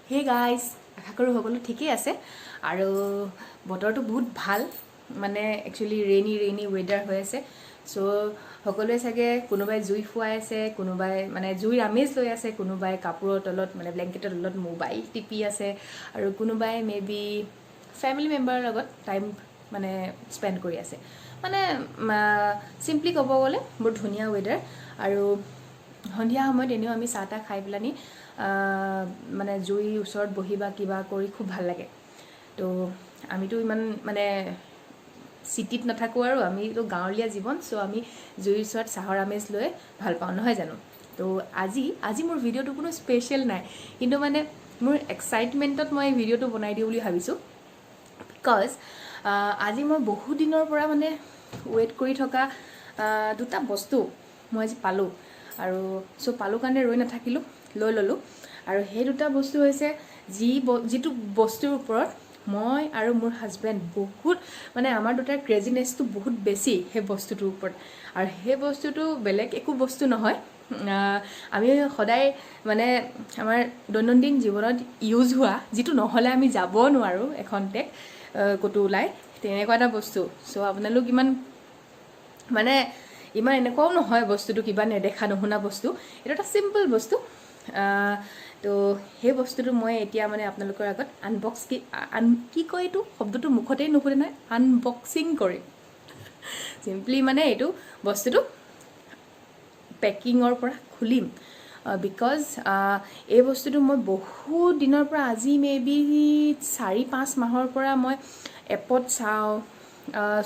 Hey guys, আশা কৰোঁ সকলো ঠিকেই আছে আৰু বতৰটো বহুত ভাল, মানে একচুৱেলি ৰেইনি ৱেডাৰ হৈ আছে। চ' সকলোৱে চাগে কোনোবাই জুই ফুৱাই আছে, কোনোবাই মানে জুইৰ আমেজ লৈ আছে, কোনোবাই কাপোৰৰ তলত মানে ব্লেংকেটৰ তলত মোবাইল টিপি আছে আৰু কোনোবাই মে বি ফেমিলি মেম্বাৰৰ লগত টাইম মানে স্পেণ্ড কৰি আছে। মানে চিম্পলি ক'ব গ'লে বহুত ধুনীয়া ৱেডাৰ। আৰু সন্ধিয়া সময়ত এনেও আমি চাহ তাহ খাই পেলানি মানে জুইৰ ওচৰত বহি বা কিবা কৰি খুব ভাল লাগে। তো আমিতো ইমান মানে চিটিত নাথাকোঁ আৰু আমিতো গাঁৱলীয়া জীৱন। চ' আমি জুইৰ ওচৰত চাহৰ আমেজ লৈ ভাল পাওঁ, নহয় জানো? তো আজি মোৰ ভিডিঅ'টো কোনো স্পেচিয়েল নাই, কিন্তু মানে মোৰ এক্সাইটমেণ্টত মই এই ভিডিঅ'টো বনাই দিওঁ বুলি ভাবিছোঁ। বিকজ আজি মই বহুত দিনৰ পৰা মানে ৱেইট কৰি থকা দুটা বস্তু মই আজি পালোঁ। আৰু চ' পালোঁ কাৰণে ৰৈ নাথাকিলোঁ, লৈ ল'লোঁ। আৰু সেই দুটা বস্তু হৈছে যিটো বস্তুৰ ওপৰত মই আৰু মোৰ হাজবেণ্ড বহুত মানে আমাৰ দুটাৰ ক্ৰেজিনেছটো বহুত বেছি সেই বস্তুটোৰ ওপৰত। আৰু সেই বস্তুটো বেলেগ একো বস্তু নহয়, আমি সদায় মানে আমাৰ দৈনন্দিন জীৱনত ইউজ হোৱা, যিটো নহ'লে আমি যাব নোৱাৰোঁ এখন্তে ক'তো ওলাই, তেনেকুৱা এটা বস্তু। চ' আপোনালোক ইমান এনেকুৱাও নহয় বস্তুটো কিবা নেদেখা নুশুনা বস্তু, এইটো এটা চিম্পল বস্তু। তো সেই বস্তুটো মই এতিয়া মানে আপোনালোকৰ আগত কি কয় এইটো শব্দটো মুখতেই নুফুটে নহয়, আনবক্সিং কৰিম। চিম্পলি মানে এইটো বস্তুটো পেকিঙৰ পৰা খুলিম। বিকজ এই বস্তুটো মই বহুত দিনৰ পৰা, আজি মে বি 4-5 মাহৰ পৰা মই এপত চাওঁ,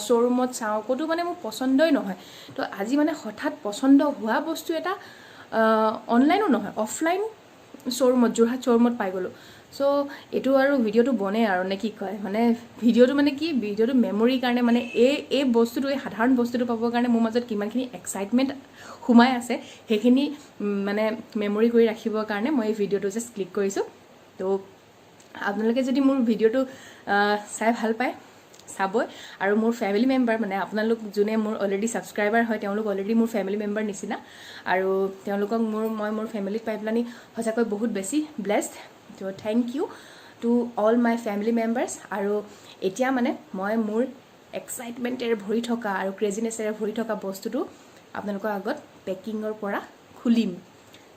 শ্ব'ৰুমত চাওঁ, ক'তো মানে মোৰ পচন্দই নহয়। তো আজি মানে হঠাৎ পচন্দ হোৱা বস্তু এটা অনলাইনো নহয়, অফলাইন শ্ব'ৰুমত, যোৰহাট শ্ব'ৰুমত পাই গ'লোঁ। চ' এইটো আৰু ভিডিঅ'টো বনে আৰু নে কি কয়, মানে ভিডিঅ'টো মেমৰিৰ কাৰণে, মানে এই বস্তুটো, এই সাধাৰণ বস্তুটো পাবৰ কাৰণে মোৰ মাজত কিমানখিনি এক্সাইটমেণ্ট সোমাই আছে, সেইখিনি মানে মেমৰি কৰি ৰাখিবৰ কাৰণে মই এই ভিডিঅ'টো জাষ্ট ক্লিক কৰিছোঁ। তো আপোনালোকে যদি মোৰ ভিডিঅ'টো চাই ভাল পায়, চাবই। আৰু মোৰ ফেমিলি মেম্বাৰ, মানে আপোনালোক যোনে মোৰ অলৰেডি ছাবস্ক্ৰাইবাৰ হয়, তেওঁলোক অলৰেডি মোৰ ফেমিলি মেম্বাৰ নিচিনা। আৰু তেওঁলোকক মই মোৰ ফেমিলিত পাই পেলানি সঁচাকৈ বহুত বেছি ব্লেছড। তো thank you to all my family members. আৰু এতিয়া মানে মই মোৰ এক্সাইটমেণ্টেৰে ভৰি থকা আৰু ক্ৰেজিনেছেৰে ভৰি থকা বস্তুটো আপোনালোকৰ আগত পেকিঙৰ পৰা খুলিম,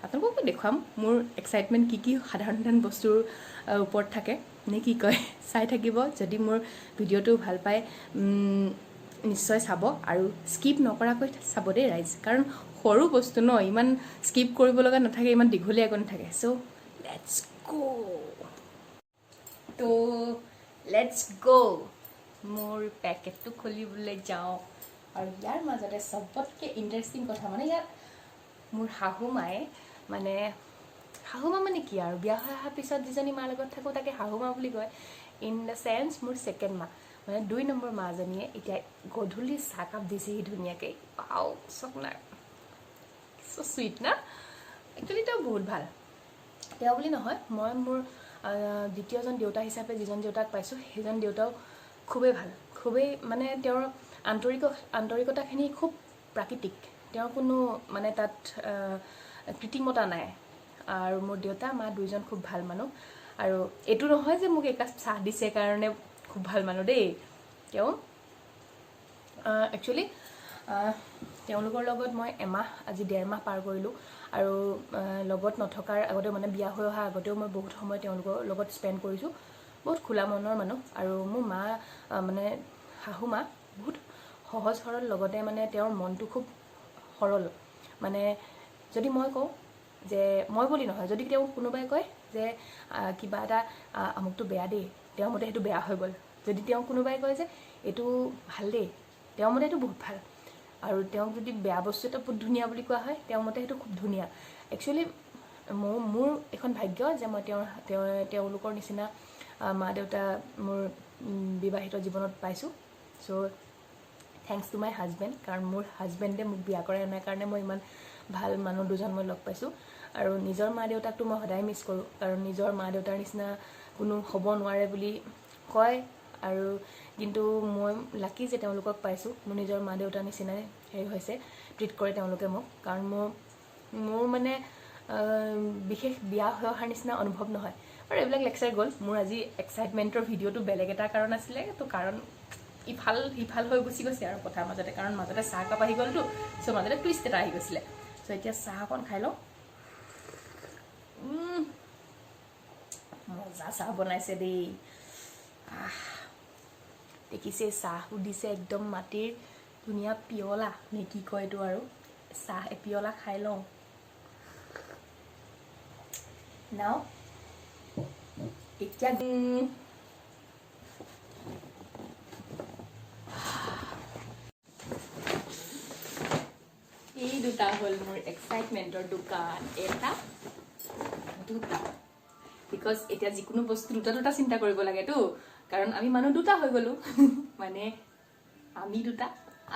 আপোনালোককো দেখুৱাম মোৰ এক্সাইটমেণ্ট কি সাধাৰণ বস্তুৰ ওপৰত থাকে, নে কি কয়। চাই থাকিব, যদি মোৰ ভিডিঅ'টো ভাল পায় নিশ্চয় চাব, আৰু স্কিপ নকৰাকৈ চাব দেই ৰাইজ, কাৰণ সৰু বস্তু ন, ইমান স্কিপ কৰিব লগা নাথাকে, ইমান দীঘলীয়া একো নাথাকে। চ' লেটছ গ' মোৰ পেকেটটো খুলিবলৈ যাওঁ। আৰু ইয়াৰ মাজতে চবতকৈ ইণ্টাৰেষ্টিং কথা, মানে ইয়াত মোৰ শাহু মা মানে কি আৰু, বিয়া হৈ অহাৰ পিছত যিজনী মাৰ লগত থাকোঁ তাকে শাহু মা বুলি কয়। ইন দ্য চেন্স মোৰ ছেকেণ্ড মা, মানে 2 নম্বৰ মাজনীয়ে এতিয়া গধূলি চাহকাপ দিছেহি ধুনীয়াকৈ। আও চকনা চ' চুইট না। একচুৱেলি তেওঁ বহুত ভাল। তেওঁ বুলি নহয়, মই মোৰ দ্বিতীয়জন দেউতা হিচাপে যিজন দেউতাক পাইছোঁ, সেইজন দেউতাও খুবেই ভাল, খুবেই মানে তেওঁৰ আন্তৰিকতাখিনি খুব প্ৰাকৃতিক, তেওঁৰ কোনো মানে তাত কৃত্ৰিমতা নাই। আৰু মোৰ দেউতা মা দুইজন খুব ভাল মানুহ। আৰু এইটো নহয় যে মোক একাপ চাহ দিছে কাৰণে খুব ভাল মানুহ দেই। তেওঁ একচুৱেলি তেওঁলোকৰ লগত মই আজি 1.5 মাহ পাৰ কৰিলোঁ। আৰু লগত নথকাৰ আগতেও, মানে বিয়া হৈ অহাৰ আগতেও মই বহুত সময় তেওঁলোকৰ লগত স্পেণ্ড কৰিছোঁ। বহুত খোলা মনৰ মানুহ। আৰু মোৰ মা মানে শাহু মা বহুত সহজ সৰল, লগতে মানে তেওঁৰ মনটো খুব সৰল। মানে যদি মই কওঁ যে, মই বুলি নহয়, যদি তেওঁ কোনোবাই কয় যে কিবা এটা আমুকটো বেয়া দেই, তেওঁৰ মতে সেইটো বেয়া হৈ গ'ল। যদি তেওঁ কোনোবাই কয় যে এইটো ভাল দেই, তেওঁৰ মতে এইটো বহুত ভাল। আৰু তেওঁক যদি বেয়া বস্তু এটা বহুত ধুনীয়া বুলি কোৱা হয়, তেওঁৰ মতে সেইটো খুব ধুনীয়া। একচুৱেলি মোৰ এখন ভাগ্য যে মই তেওঁলোকৰ নিচিনা মা দেউতা মোৰ বিবাহিত জীৱনত পাইছোঁ। চ' থেংকছ টু মাই হাজবেণ্ড, কাৰণ মোৰ হাজবেণ্ডে মোক বিয়া কৰাই অনাৰ কাৰণে মই ইমান ভাল মানুহ দুজন মই লগ পাইছোঁ। আৰু নিজৰ মা দেউতাকটো মই সদায় মিছ কৰোঁ, কাৰণ নিজৰ মা দেউতাৰ নিচিনা কোনো হ'ব নোৱাৰে বুলি কয়। আৰু কিন্তু মই লাকি যে তেওঁলোকক পাইছোঁ, মোৰ নিজৰ মা দেউতাৰ নিচিনাই হেৰি হৈছে, ট্ৰিট কৰে তেওঁলোকে মোক। কাৰণ মোৰ মানে বিশেষ বিয়া হৈ অহাৰ নিচিনা অনুভৱ নহয় আৰু এইবিলাক লেকচাৰ গ'ল মোৰ আজি এক্সাইটমেণ্টৰ ভিডিঅ'টো বেলেগ এটা কাৰণ আছিলে তো কাৰণ ইফাল সিফাল হৈ গুচি গৈছে আৰু কথাৰ মাজতে কাৰণ মাজতে চাহ কাপ আহি গ'লতো চ' মাজতে টুইষ্ট এটা আহি গৈছিলে চ' এতিয়া চাহ অকণ খাই লওঁ মজা চাহ বনাইছে দেই দেখিছে চাহো দিছে একদম মাটিৰ ধুনীয়া পিয়লা নে কি কয় এইটো আৰু চাহ এপিয়লা খাই লওঁ নাও এতিয়া এই দুটা হ'ল মোৰ এক্সাইটমেণ্টৰ দোকান এটা দুটা বিকজ এতিয়া যিকোনো বস্তু দুটা দুটা চিন্তা কৰিব লাগেতো কাৰণ আমি মানুহ দুটা হৈ গ'লো মানে আমি দুটা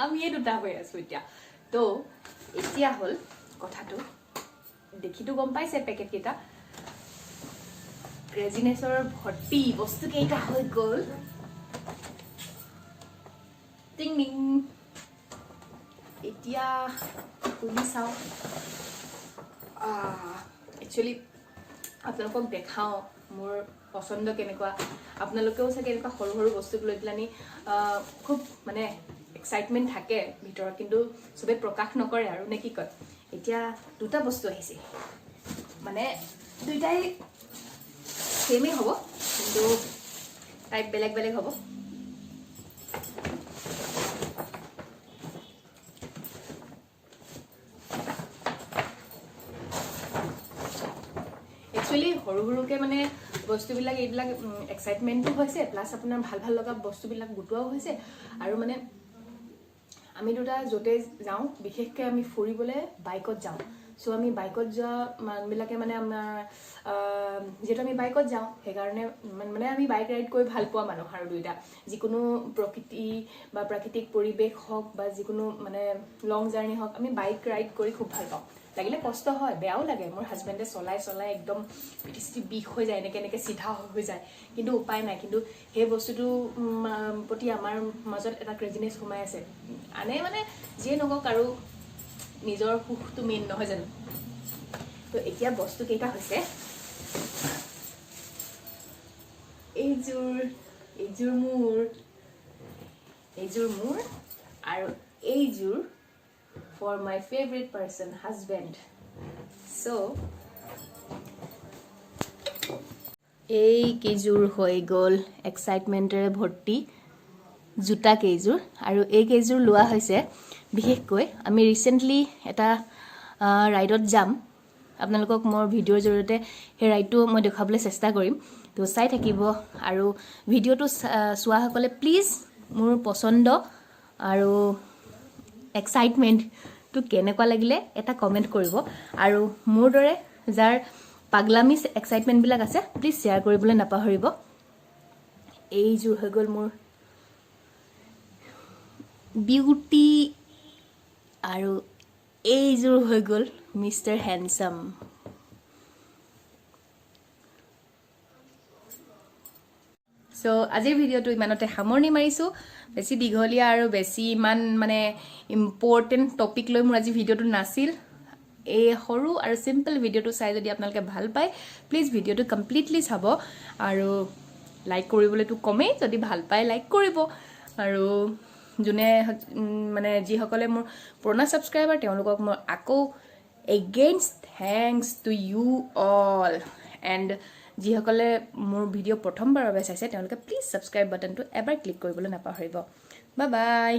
আমিয়ে দুটা হৈ আছো এতিয়া তো এতিয়া হ'ল কথাটো দেখিতো গম পাইছে পেকেট কেইটা ক্ৰেজিনেছৰ ভৰ্তি বস্তু কেইটা হৈ গ'ল টিং টিং এতিয়া খুলি চাওঁ একচুৱেলি আপোনালোকক দেখাওঁ মোৰ পচন্দ কেনেকুৱা আপোনালোকেও চাগে এনেকুৱা সৰু সৰু বস্তু লৈ পেলানি খুব মানে এক্সাইটমেণ্ট থাকে ভিতৰত কিন্তু চবেই প্ৰকাশ নকৰে আৰু নে কি কয় এতিয়া দুটা বস্তু আহিছে মানে দুইটাই সেমেই হ'ব কিন্তু টাইপ বেলেগ বেলেগ হ'ব একচুৱেলি সৰু সৰুকৈ মানে বস্তুবিলাক এইবিলাক এক্সাইটমেণ্টো হৈছে প্লাছ আপোনাৰ ভাল ভাল লগা বস্তুবিলাক গোটোৱাও হৈছে আৰু মানে আমি দুটা য'তে যাওঁ বিশেষকৈ আমি ফুৰিবলৈ বাইকত যাওঁ চ' আমি বাইকত যোৱা মানুহবিলাকে মানে আমাৰ যিহেতু আমি বাইকত যাওঁ সেইকাৰণে মানে আমি বাইক ৰাইড কৰি ভাল পোৱা মানুহ আৰু দুইটা যিকোনো প্ৰকৃতি বা প্ৰাকৃতিক পৰিৱেশ হওক বা যিকোনো মানে লং জাৰ্ণি হওক আমি বাইক ৰাইড কৰি খুব ভাল পাওঁ লাগিলে কষ্ট হয় বেয়াও লাগে মোৰ হাজবেণ্ডে চলাই চলাই একদম পিঠি বিষ হৈ যায় এনেকৈ চিধা হৈ যায় কিন্তু উপায় নাই কিন্তু সেই বস্তুটো প্ৰতি আমাৰ মাজত এটা ক্ৰেজিনেছ সোমাই আছে আনে মানে যিয়ে নকওক আৰু নিজৰ সুখটো মেইন নহয় জানো তো এতিয়া বস্তু কেইটা হৈছে এইযোৰ মোৰ আৰু এইযোৰ for my favorite person husband so এই কেইযোৰ হৈ গ'ল এক্সাইটমেণ্টেৰে ভৰ্তি জোতা কেইযোৰ আৰু এই কেইযোৰ লোৱা হৈছে বিশেষকৈ আমি ৰিচেণ্টলি এটা ৰাইডত যাম আপোনালোকক মোৰ ভিডিঅ'ৰ জৰিয়তে সেই ৰাইডটো মই দেখুৱাবলৈ চেষ্টা কৰিম তো চাই থাকিব আৰু ভিডিঅ'টো চোৱাসকলে প্লিজ মোৰ পচন্দ আৰু এক্সাইটমেণ্টটো কেনেকুৱা লাগিলে এটা কমেণ্ট কৰিব আৰু মোৰ দৰে যাৰ পাগলামি এক্সাইটমেণ্টবিলাক আছে প্লিজ শ্বেয়াৰ কৰিবলৈ নাপাহৰিব এইযোৰ হৈ গ'ল মোৰ বিউটি আৰু এইযোৰ হৈ গ'ল মিষ্টাৰ হেণ্ডচাম চ' আজিৰ ভিডিঅ'টো ইমানতে সামৰণি মাৰিছোঁ বেছি দীঘলীয়া আৰু বেছি ইমান মানে ইম্পৰ্টেণ্ট টপিক লৈ মোৰ আজি ভিডিঅ'টো নাছিল এই সৰু আৰু চিম্পল ভিডিঅ'টো চাই যদি আপোনালোকে ভাল পায় প্লিজ ভিডিঅ'টো কমপ্লিটলি চাব আৰু লাইক কৰিবলৈতো কমেই যদি ভাল পায় লাইক কৰিব আৰু যোনে মানে যিসকলে মোৰ পুৰণা ছাবস্ক্ৰাইবাৰ তেওঁলোকক মই আকৌ against thanks to you all and যিসকলে মোৰ ভিডিঅ' প্ৰথমবাৰৰ বাবে চাইছে তেওঁলোকে প্লিজ ছাবস্ক্ৰাইব বাটনটো এবাৰ ক্লিক কৰিবলৈ নাপাহৰিব বাই বাই